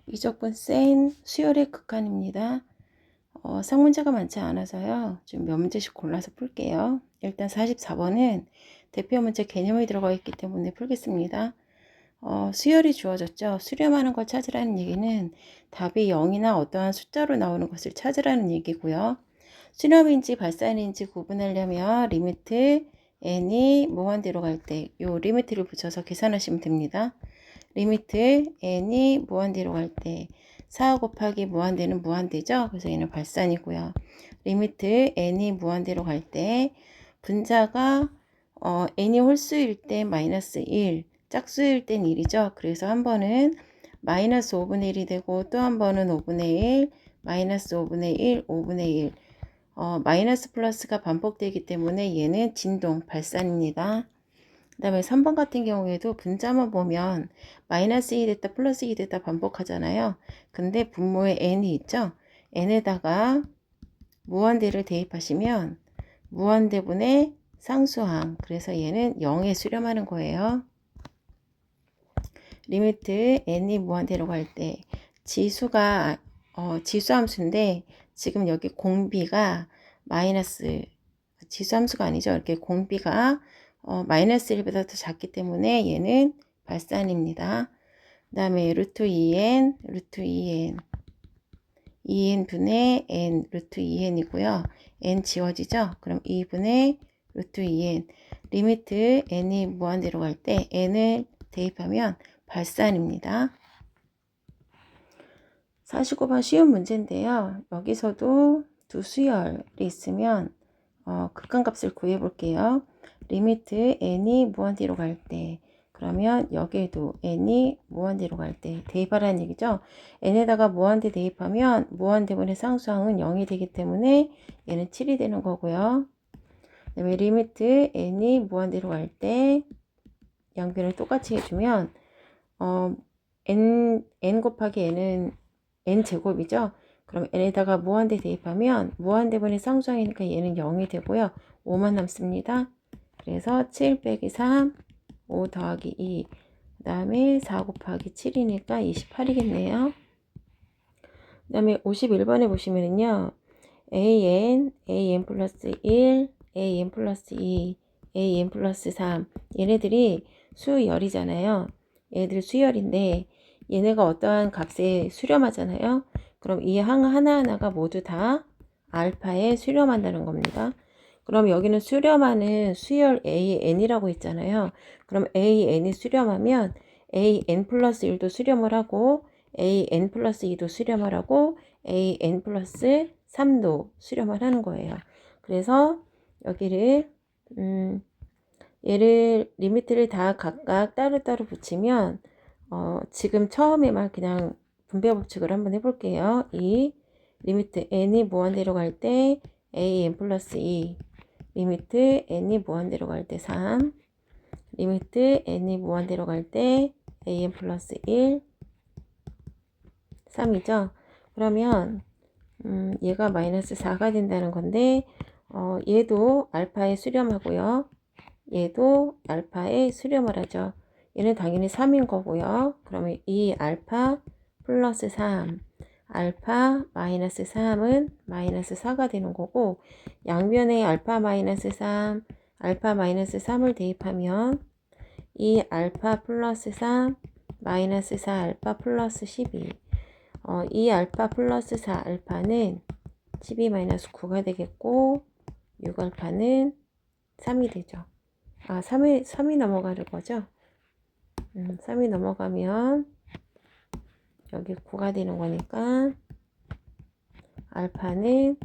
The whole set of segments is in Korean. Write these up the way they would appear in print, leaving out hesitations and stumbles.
이적분 센 수열의 극한입니다. 상문제가 많지 않아서요. 좀 몇 문제씩 골라서 풀게요. 일단 44번은 대표 문제 개념이 들어가 있기 때문에 풀겠습니다. 수열이 주어졌죠. 수렴하는 걸 찾으라는 얘기는 답이 0이나 어떠한 숫자로 나오는 것을 찾으라는 얘기고요. 수렴인지 발산인지 구분하려면 리미트 n이 무한대로 갈 때 이 리미트를 붙여서 계산하시면 됩니다. 리미트 n이 무한대로 갈 때 4 곱하기 무한대는 무한대죠. 그래서 얘는 발산이고요. 리미트 n이 무한대로 갈 때 분자가 n이 홀수일 때 마이너스 1, 짝수일 땐 1이죠. 그래서 한 번은 마이너스 5분의 1이 되고 또 한 번은 5분의 1, 마이너스 5분의 1, 5분의 1. 마이너스 플러스가 반복되기 때문에 얘는 진동, 발산입니다. 그 다음에 3번 같은 경우에도 분자만 보면 마이너스 2 됐다 플러스 2 됐다 반복하잖아요. 근데 분모에 n이 있죠. n에다가 무한대를 대입하시면 무한대분의 상수항, 그래서 얘는 0에 수렴하는 거예요. 리미트 n이 무한대로 갈 때 지수가 지수함수인데 지금 여기 공비가 마이너스, 지수함수가 아니죠. 이렇게 공비가 마이너스 1보다 더 작기 때문에 얘는 발산입니다. 그 다음에 루트 2n, 루트 2n, 2n분의 n, 루트 2n이고요. n 지워지죠? 그럼 2분의 루트 2n. 리미트 n이 무한대로 갈 때 n을 대입하면 발산입니다. 49번 쉬운 문제인데요. 여기서도 두 수열이 있으면 극한값을 구해 볼게요. 리미트 n이 무한대로 갈 때, 그러면 여기에도 n이 무한대로 갈 때 대입하라는 얘기죠. n에다가 무한대 대입하면 무한대분의 상수항은 0이 되기 때문에 얘는 7이 되는 거고요. 그 다음에 리미트 n이 무한대로 갈 때 양변을 똑같이 해주면 n 곱하기 n은 n제곱이죠. 그럼 n에다가 무한대 대입하면 무한대분의 상수항이니까 얘는 0이 되고요. 5만 남습니다. 그래서 7 빼기 3, 5 더하기 2, 그 다음에 4 곱하기 7이니까 28이겠네요. 그 다음에 51번에 보시면은요. an 플러스 1, an 플러스 2, an 플러스 3, 얘네들이 수열이잖아요. 얘네들 수열인데 얘네가 어떠한 값에 수렴하잖아요. 그럼 이 하나하나가 모두 다 알파에 수렴한다는 겁니다. 그럼 여기는 수렴하는 수열 AN이라고 있잖아요. 그럼 AN이 수렴하면 AN 플러스 1도 수렴을 하고 AN 플러스 2도 수렴을 하고 AN 플러스 3도 수렴을 하는 거예요. 그래서 여기를 얘를 리미트를 다 각각 따로따로 붙이면 지금 처음에만 그냥 분배 법칙을 한번 해볼게요. 이 리미트 n이 무한대로 갈 때 an 플러스 2, 리미트 n이 무한대로 갈 때 3, 리미트 n이 무한대로 갈 때 an 플러스 1, 3이죠. 그러면 얘가 마이너스 4가 된다는 건데 얘도 알파에 수렴하고요. 얘도 알파에 수렴을 하죠. 얘는 당연히 3인 거고요. 그러면 이 알파 플러스 3, 알파 마이너스 3은 마이너스 4가 되는 거고, 양변에 알파 마이너스 3, 알파 마이너스 3을 대입하면 이 알파 플러스 3, 마이너스 4 알파 플러스 12, 이 알파 플러스 4 알파는 12 마이너스 9가 되겠고 6 알파는 3이 되죠. 3이 넘어가는 거죠. 3이 넘어가면 여기 9가 되는 거니까 알파는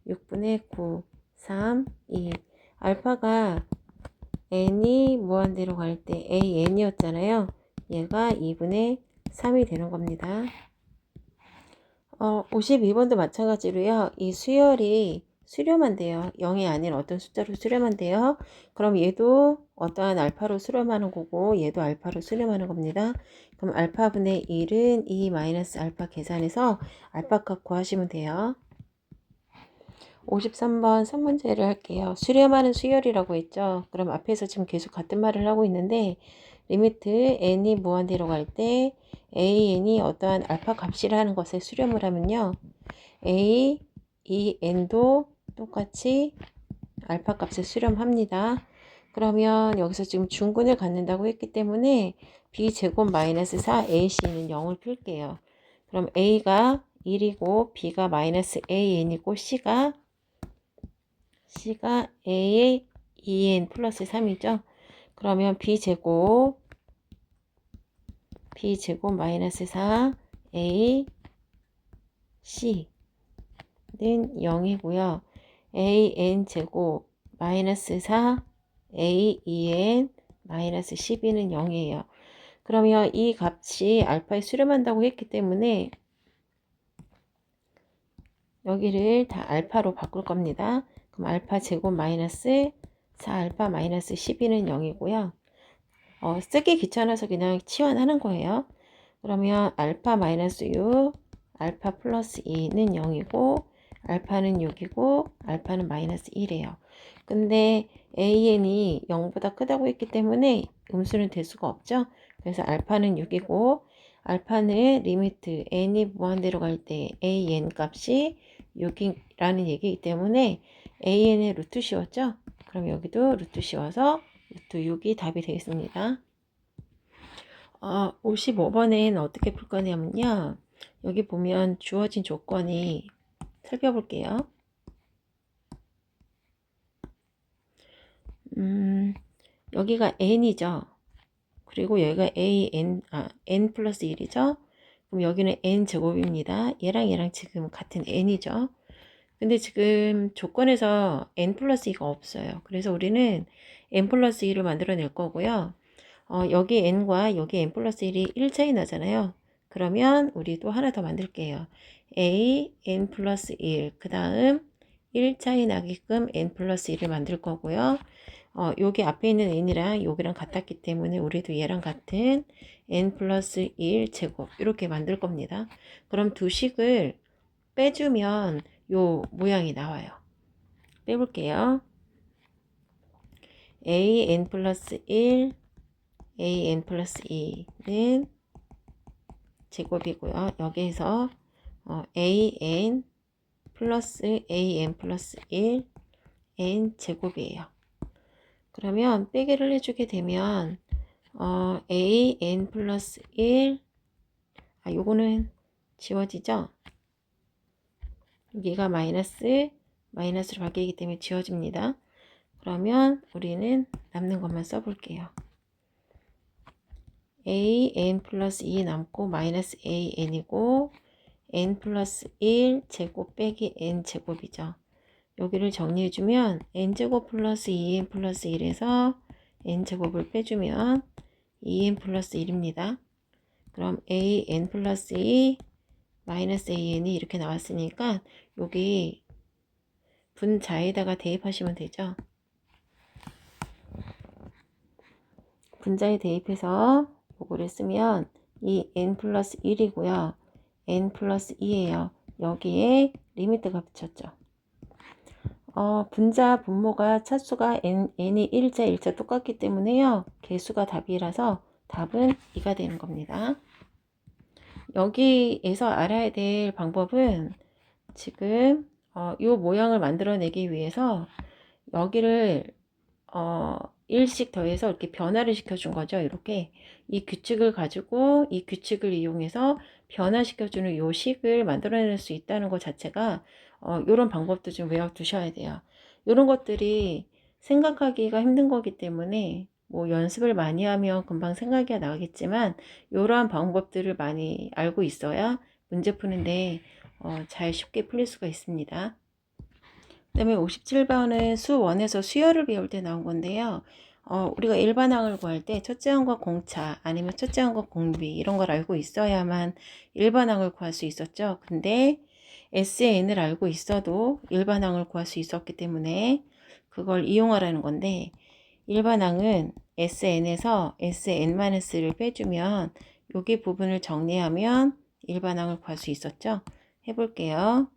6분의 9, 3, 2. 알파가 n이 무한대로 갈 때 an이었잖아요. 얘가 2분의 3이 되는 겁니다. 52번도 마찬가지로요. 이 수열이 수렴한대요. 0이 아닌 어떤 숫자로 수렴한대요. 그럼 얘도 어떠한 알파로 수렴하는 거고 얘도 알파로 수렴하는 겁니다. 그럼 알파분의 1은 2 마이너스 알파 계산해서 알파 값 구하시면 돼요. 53번 3문제를 할게요. 수렴하는 수열이라고 했죠. 그럼 앞에서 지금 계속 같은 말을 하고 있는데 리미트 n이 무한대로 갈 때 an이 어떠한 알파 값이라는 것에 수렴을 하면요. a, 이 n도 똑같이 알파 값에 수렴합니다. 그러면 여기서 지금 중근을 갖는다고 했기 때문에 b제곱 마이너스 4ac는 0을 풀게요. 그럼 a가 1이고 b가 마이너스 an이고 c가 a의 2n 플러스 3이죠. 그러면 b제곱 마이너스 4 a c는 0이고요. an 제곱 마이너스 4 a 2n 마이너스 12는 0이에요. 그러면 이 값이 알파에 수렴한다고 했기 때문에 여기를 다 알파로 바꿀 겁니다. 그럼 알파 제곱 마이너스 4알파 마이너스 12는 0이고요. 쓰기 귀찮아서 그냥 치환하는 거예요. 그러면 알파 마이너스 6, 알파 플러스 2는 0이고 알파는 6이고 알파는 마이너스 1이에요. 근데 an이 0보다 크다고 했기 때문에 음수는 될 수가 없죠. 그래서 알파는 6이고 알파는 리미트 n이 무한대로 갈 때 an 값이 6이라는 얘기이기 때문에 an의 루트 씌웠죠. 그럼 여기도 루트 씌워서 루트 6이 답이 되겠습니다. 55번엔 어떻게 풀 거냐면요. 여기 보면 주어진 조건이 살펴볼게요. 여기가 n이죠. 그리고 여기가 n 플러스 1이죠. 그럼 여기는 n 제곱입니다. 얘랑 지금 같은 n이죠. 근데 지금 조건에서 n 플러스 2가 없어요. 그래서 우리는 n 플러스 2를 만들어낼 거고요. 여기 n과 여기 n 플러스 1이 1차이 나잖아요. 그러면 우리 또 하나 더 만들게요. a n 플러스 1, 그 다음 1차이 나게끔 n 플러스 1을 만들 거고요. 여기 앞에 있는 n이랑 여기랑 같았기 때문에 우리도 얘랑 같은 n 플러스 1 제곱 이렇게 만들 겁니다. 그럼 두 식을 빼주면 요 모양이 나와요. 빼볼게요. an 플러스 1 an 플러스 2는 제곱이고요. 여기에서 an 플러스 1 n 제곱이에요. 그러면 빼기를 해주게 되면 an 플러스 1 요거는 지워지죠. 여기가 마이너스로 바뀌기 때문에 지워집니다. 그러면 우리는 남는 것만 써볼게요. an 플러스 2 남고 마이너스 an이고 n 플러스 1 제곱 빼기 n 제곱이죠. 여기를 정리해주면 n제곱 플러스 2n 플러스 1에서 n제곱을 빼주면 2n 플러스 1입니다. 그럼 an 플러스 2 마이너스 an이 이렇게 나왔으니까 여기 분자에다가 대입하시면 되죠. 분자에 대입해서 요거를 쓰면 이 n 플러스 1이고요. n 플러스 2예요. 여기에 리미트가 붙였죠. 분자 분모가 차수가 n이 1자 똑같기 때문에요. 개수가 답이라서 답은 2가 되는 겁니다. 여기에서 알아야 될 방법은 지금 이 모양을 만들어내기 위해서 여기를 1씩 더해서 이렇게 변화를 시켜준 거죠. 이렇게 이 규칙을 가지고 이 규칙을 이용해서 변화시켜주는 요 식을 만들어낼 수 있다는 것 자체가 이런 방법도 좀 외워두셔야 돼요. 이런 것들이 생각하기가 힘든 거기 때문에 뭐 연습을 많이 하면 금방 생각이 나겠지만 이러한 방법들을 많이 알고 있어야 문제 푸는데 잘 쉽게 풀릴 수가 있습니다. 그 다음에 57번은 수1에서 수열을 배울 때 나온 건데요. 우리가 일반항을 구할 때 첫째 항과 공차 아니면 첫째 항과 공비 이런 걸 알고 있어야만 일반항을 구할 수 있었죠. 근데 SN을 알고 있어도 일반항을 구할 수 있었기 때문에 그걸 이용하라는 건데 일반항은 SN에서 SN-를 빼주면 여기 부분을 정리하면 일반항을 구할 수 있었죠. 해볼게요.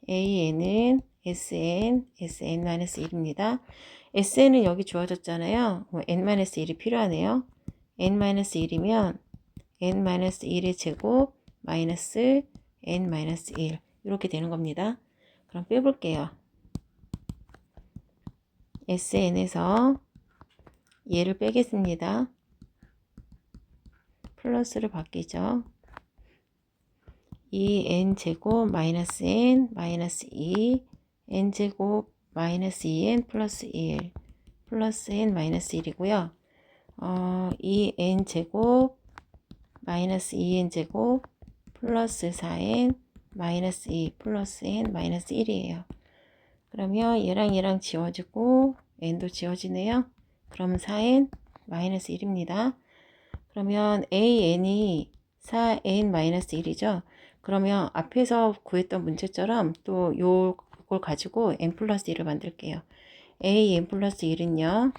AN은 SN, SN-1입니다. SN은 여기 주어졌잖아요. n-1이 필요하네요. n-1이면 n-1의 제곱 마이너스 n-1 이렇게 되는 겁니다. 그럼 빼볼게요. SN에서 얘를 빼겠습니다. 플러스로 바뀌죠. 2n제곱 마이너스 n 마이너스 2 n제곱 마이너스 2n 플러스 1 플러스 n 마이너스 1이고요. 2n제곱 마이너스 2n제곱 플러스 4n 마이너스 2 플러스 n 마이너스 1이에요. 그러면 얘랑 얘랑 지워지고 n도 지워지네요. 그럼 4n 마이너스 1입니다. 그러면 an이 4n 마이너스 1이죠. 그러면 앞에서 구했던 문제처럼 또 요걸 가지고 n 플러스 1을 만들게요. an 플러스 1은요.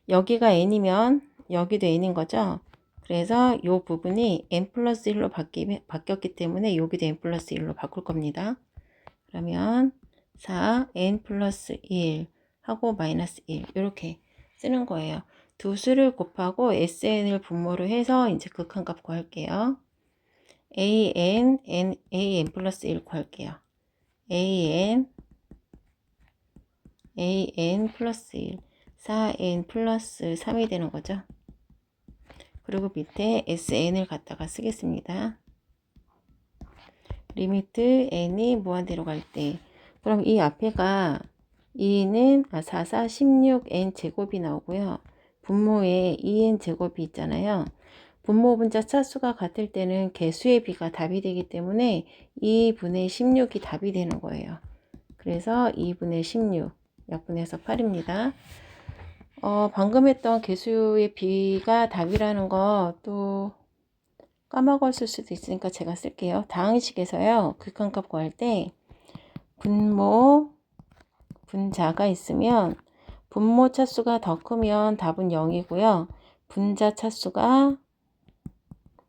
여기가 n이면 여기도 n인 거죠. 그래서 요 부분이 n 플러스 1로 바뀌었기 때문에 여기도 n 플러스 1로 바꿀 겁니다. 그러면 4n 플러스 1 하고 마이너스 1 이렇게 쓰는 거예요. 두 수를 곱하고 SN을 분모로 해서 이제 극한값 구할게요. AN 플러스 1 구할게요. AN 플러스 1 4n 플러스 3이 되는 거죠. 그리고 밑에 SN을 갖다가 쓰겠습니다. 리미트 n이 무한대로 갈 때 그럼 이 앞에가 2는 4, 4, 16n 제곱이 나오고요. 분모에 2n 제곱이 있잖아요. 분모 분자 차수가 같을 때는 개수의 비가 답이 되기 때문에 2분의 16이 답이 되는 거예요. 그래서 2분의 16 약분해서 8입니다. 방금 했던 개수의 비가 답이라는 거 또 까먹었을 수도 있으니까 제가 쓸게요. 다항식에서요. 극한값 구할 때 분모 분자가 있으면 분모 차수가 더 크면 답은 0이고요. 분자 차수가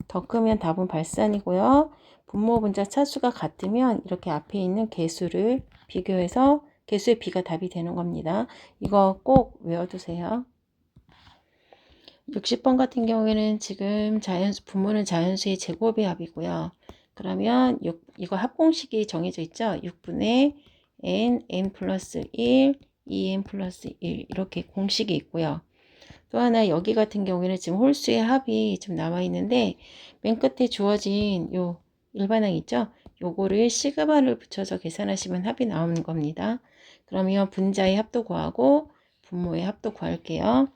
더 크면 답은 발산이고요. 분모 분자 차수가 같으면 이렇게 앞에 있는 개수를 비교해서 개수의 비가 답이 되는 겁니다. 이거 꼭 외워두세요. 60번 같은 경우에는 지금 분모는 자연수의 제곱의 합이고요. 그러면 이거 합공식이 정해져 있죠. 6분의 n 플러스 1, 2n 플러스 1 이렇게 공식이 있고요. 또 하나 여기 같은 경우에는 지금 홀수의 합이 좀 남아 있는데 맨 끝에 주어진 요 일반항 있죠? 요거를 시그마를 붙여서 계산하시면 합이 나오는 겁니다. 그러면 분자의 합도 구하고 분모의 합도 구할게요.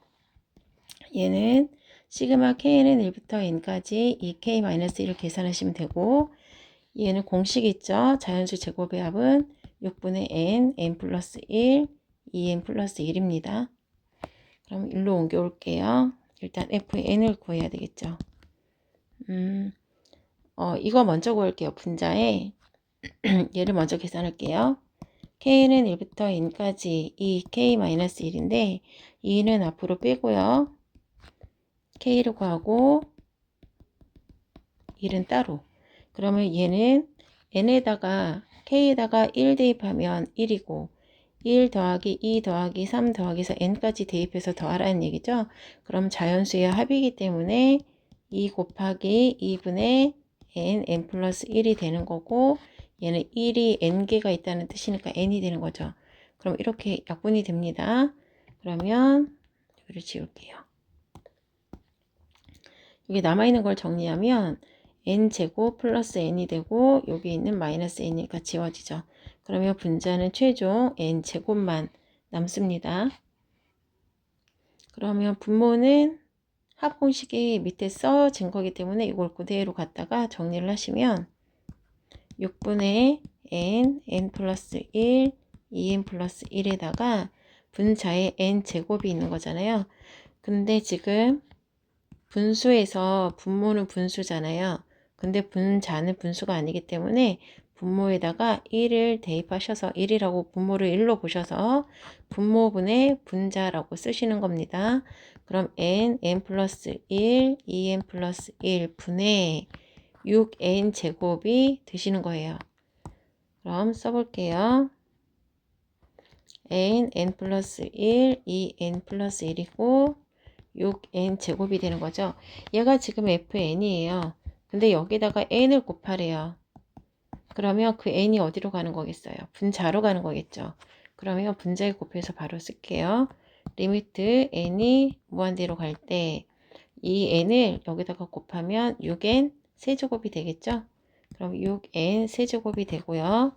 얘는 시그마 k는 1부터 n까지 2k-1을 계산하시면 되고 얘는 공식 있죠? 자연수 제곱의 합은 6분의 n 플러스 1, 2n 플러스 1입니다. 그럼 1로 옮겨 올게요. 일단 fn을 구해야 되겠죠. 이거 먼저 구할게요. 분자에 얘를 먼저 계산할게요. k는 1부터 n까지 2k-1인데 2는 앞으로 빼고요. k를 구하고 1은 따로. 그러면 얘는 n에다가 k에다가 1 대입하면 1이고 1 더하기 2 더하기 3 더하기서 n까지 대입해서 더하라는 얘기죠. 그럼 자연수의 합이기 때문에 2 곱하기 2분의 n 플러스 1이 되는 거고 얘는 1이 n개가 있다는 뜻이니까 n이 되는 거죠. 그럼 이렇게 약분이 됩니다. 그러면 여기를 지울게요. 여기 남아있는 걸 정리하면 n제곱 플러스 n이 되고 여기 있는 마이너스 n이니까 지워지죠. 그러면 분자는 최종 n제곱만 남습니다. 그러면 분모는 합공식이 밑에 써진 거기 때문에 이걸 그대로 갖다가 정리를 하시면 6분의 n 플러스 1, 2n 플러스 1에다가 분자에 n제곱이 있는 거잖아요. 근데 지금 분수에서 분모는 분수잖아요. 근데 분자는 분수가 아니기 때문에 분모에다가 1을 대입하셔서 1이라고 분모를 1로 보셔서 분모분의 분자라고 쓰시는 겁니다. 그럼 n 플러스 1, 2n 플러스 1 분의 6n 제곱이 되시는 거예요. 그럼 써볼게요. n 플러스 1, 2n 플러스 1이고 6n 제곱이 되는 거죠. 얘가 지금 fn이에요. 근데 여기다가 n을 곱하래요. 그러면 그 n이 어디로 가는 거겠어요? 분자로 가는 거겠죠. 그러면 분자에 곱해서 바로 쓸게요. 리미트 n이 무한대로 갈 때 이 n을 여기다가 곱하면 6n 세제곱이 되겠죠. 그럼 6n 세제곱이 되고요.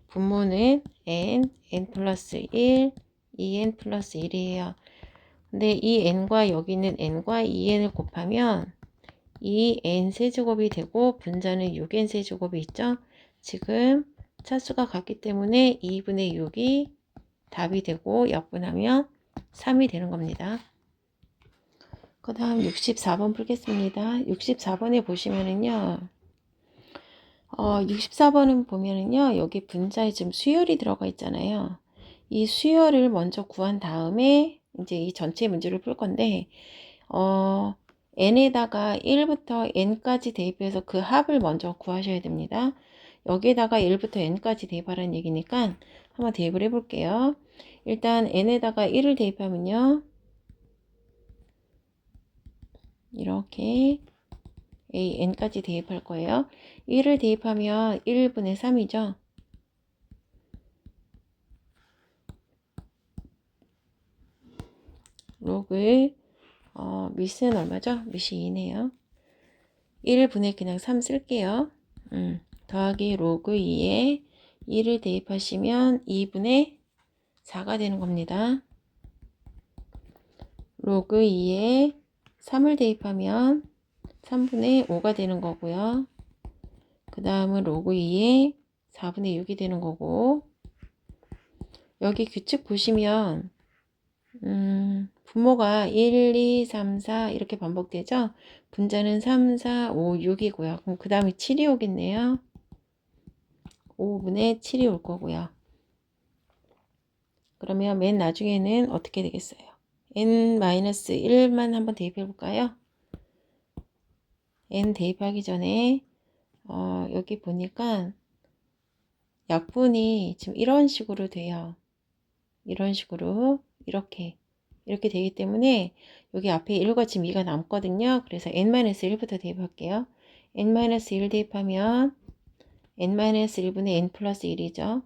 분모는 n 플러스 1, 2n 플러스 1이에요. 근데 이 n과 여기 있는 n과 2n을 곱하면 2n 세제곱이 되고 분자는 6n 세제곱이 있죠. 지금 차수가 같기 때문에 2분의 6이 답이 되고 약분하면 3이 되는 겁니다. 그 다음 64번 풀겠습니다. 64번에 보시면은요. 64번은 보면은요. 여기 분자에 지금 수열이 들어가 있잖아요. 이 수열을 먼저 구한 다음에 이제 이 전체 문제를 풀 건데 n에다가 1부터 n까지 대입해서 그 합을 먼저 구하셔야 됩니다. 여기에다가 1부터 n까지 대입하라는 얘기니까 한번 대입을 해볼게요. 일단 n에다가 1을 대입하면요. 이렇게 n까지 대입할 거예요. 1을 대입하면 1분의 3이죠. 로그 미스는 얼마죠? 미스 2네요. 1분의 그냥 3 쓸게요. 더하기 로그 2에 2를 대입하시면 2분의 4가 되는 겁니다. 로그 2에 3을 대입하면 3분의 5가 되는 거고요. 그 다음은 로그 2에 4분의 6이 되는 거고, 여기 규칙 보시면 분모가 1, 2, 3, 4 이렇게 반복되죠. 분자는 3, 4, 5, 6이고요. 그럼 그 다음에 7이 오겠네요. 5분의 7이 올 거고요. 그러면 맨 나중에는 어떻게 되겠어요? n-1만 한번 대입해 볼까요? n 대입하기 전에 여기 보니까 약분이 지금 이런 식으로 돼요. 이런 식으로 이렇게 되기 때문에 여기 앞에 1과 지금 2가 남거든요. 그래서 n-1부터 대입할게요. n-1 대입하면 n-1분의 n 플러스 1이죠.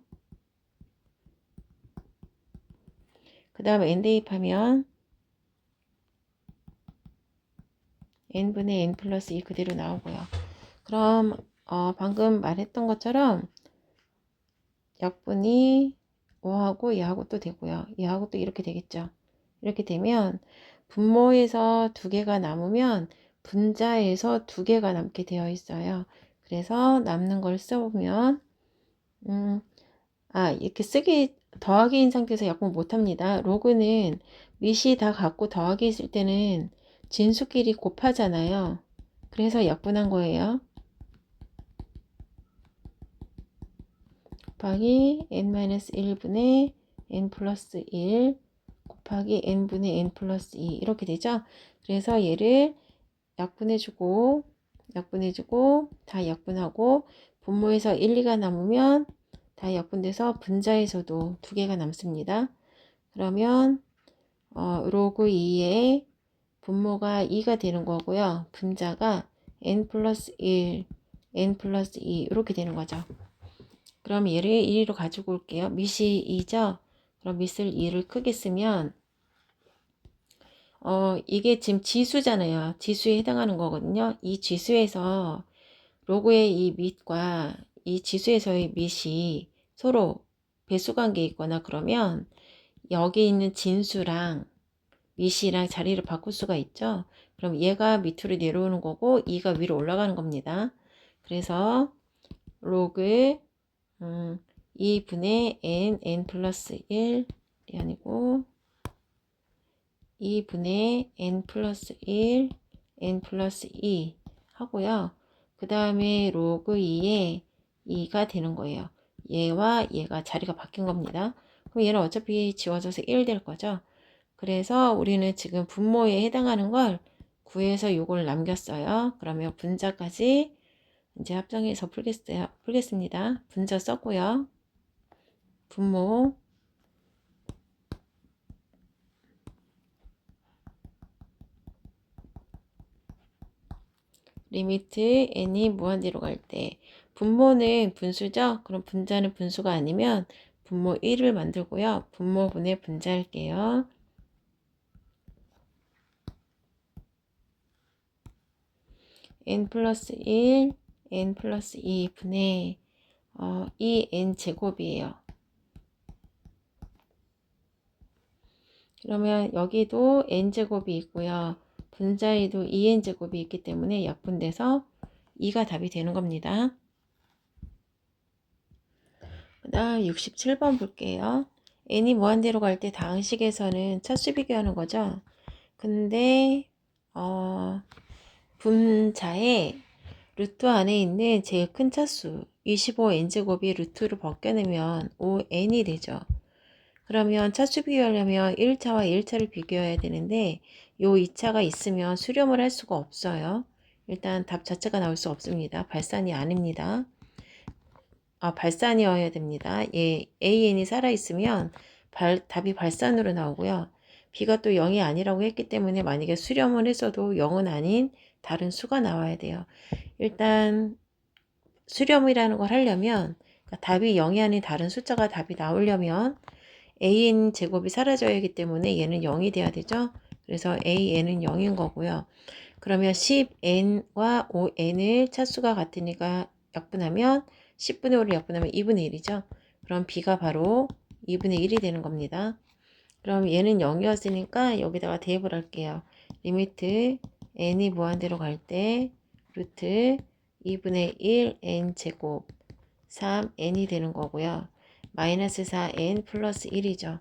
그 다음 n 대입하면 n분의 n 플러스 2 그대로 나오고요. 그럼 방금 말했던 것처럼 약분이 5하고 얘하고 또 되고요. 얘하고 또 이렇게 되겠죠. 이렇게 되면 분모에서 2개가 남으면 분자에서 2개가 남게 되어 있어요. 그래서 남는 걸 써보면 이렇게 쓰기 더하기인 상태에서 약분 못합니다. 로그는 밑이 다 같고 더하기 있을 때는 진수끼리 곱하잖아요. 그래서 약분한 거예요. 곱하기 n-1분의 n 플러스 1 곱하기 n분의 n 플러스 2 이렇게 되죠. 그래서 얘를 약분해주고 다 약분하고 분모에서 1, 2가 남으면 다 약분돼서 분자에서도 2개가 남습니다. 그러면 로그 2에 분모가 2가 되는 거고요. 분자가 n 플러스 1, n 플러스 2 이렇게 되는 거죠. 그럼 얘를 1로 가지고 올게요. 밑이 2죠? 그럼 밑을 2를 크게 쓰면 이게 지금 지수잖아요. 지수에 해당하는 거거든요. 이 지수에서 로그의 이 밑과 이 지수에서의 밑이 서로 배수관계에 있거나 그러면 여기 있는 진수랑 밑이랑 자리를 바꿀 수가 있죠. 그럼 얘가 밑으로 내려오는 거고 2가 위로 올라가는 겁니다. 그래서 로그 2분의 n 플러스 1이 아니고 2분의 n 플러스 1, n 플러스 2 하고요. 그 다음에 로그 2에 2가 되는 거예요. 얘와 얘가 자리가 바뀐 겁니다. 그럼 얘는 어차피 지워져서 1 될 거죠. 그래서 우리는 지금 분모에 해당하는 걸 구해서 이걸 남겼어요. 그러면 분자까지 이제 합정해서 풀겠습니다. 분자 썼고요. 분모 리미트 n이 무한대로 갈 때 분모는 분수죠? 그럼 분자는 분수가 아니면 분모 1을 만들고요. 분모분의 분자 할게요. n 플러스 1, n 플러스 2 분의 2n 제곱이에요. 그러면 여기도 n제곱이 있고요. 분자에도 2n제곱이 있기 때문에 약분돼서 2가 답이 되는 겁니다. 그 다음 67번 볼게요. n이 무한대로 갈 때 다항식에서는 차수 비교하는 거죠. 근데 분자에 루트 안에 있는 제일 큰 차수 25n제곱이 루트를 벗겨내면 5n이 되죠. 그러면 차수 비교하려면 1차와 1차를 비교해야 되는데 요 2차가 있으면 수렴을 할 수가 없어요. 일단 답 자체가 나올 수 없습니다. 발산이 아닙니다. 발산이어야 됩니다. 예, AN이 살아있으면 답이 발산으로 나오고요. B가 또 0이 아니라고 했기 때문에 만약에 수렴을 했어도 0은 아닌 다른 수가 나와야 돼요. 일단 수렴이라는 걸 하려면 그러니까 답이 0이 아닌 다른 숫자가 답이 나오려면 AN 제곱이 사라져야 하기 때문에 얘는 0이 돼야 되죠. 그래서 AN은 0인 거고요. 그러면 10n과 5n을 차수가 같으니까 약분하면 10분의 5를 약분하면 2분의 1이죠. 그럼 b가 바로 2분의 1이 되는 겁니다. 그럼 얘는 0이었으니까 여기다가 대입을 할게요. 리미트 n이 무한대로 갈 때 루트 2분의 1 n 제곱 3n이 되는 거고요. 마이너스 4n 플러스 1이죠.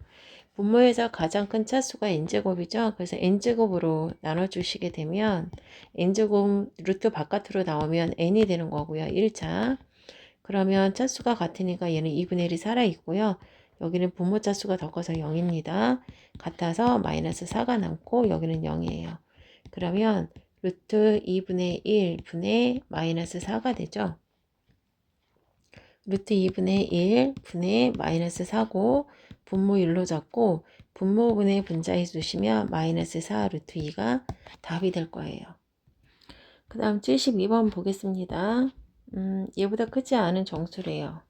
분모에서 가장 큰 차수가 n제곱이죠. 그래서 n제곱으로 나눠주시게 되면 n제곱 루트 바깥으로 나오면 n이 되는 거고요. 1차. 그러면 차수가 같으니까 얘는 2분의 1이 살아있고요. 여기는 분모 차수가 더 커서 0입니다. 같아서 마이너스 4가 남고 여기는 0이에요. 그러면 루트 2분의 1 분의 마이너스 4가 되죠. 루트 2분의 1 분의 마이너스 4고 분모 1로 잡고 분모분의 분자해 주시면 마이너스 4 루트 2가 답이 될 거예요. 그 다음 72번 보겠습니다. 얘보다 크지 않은 정수래요.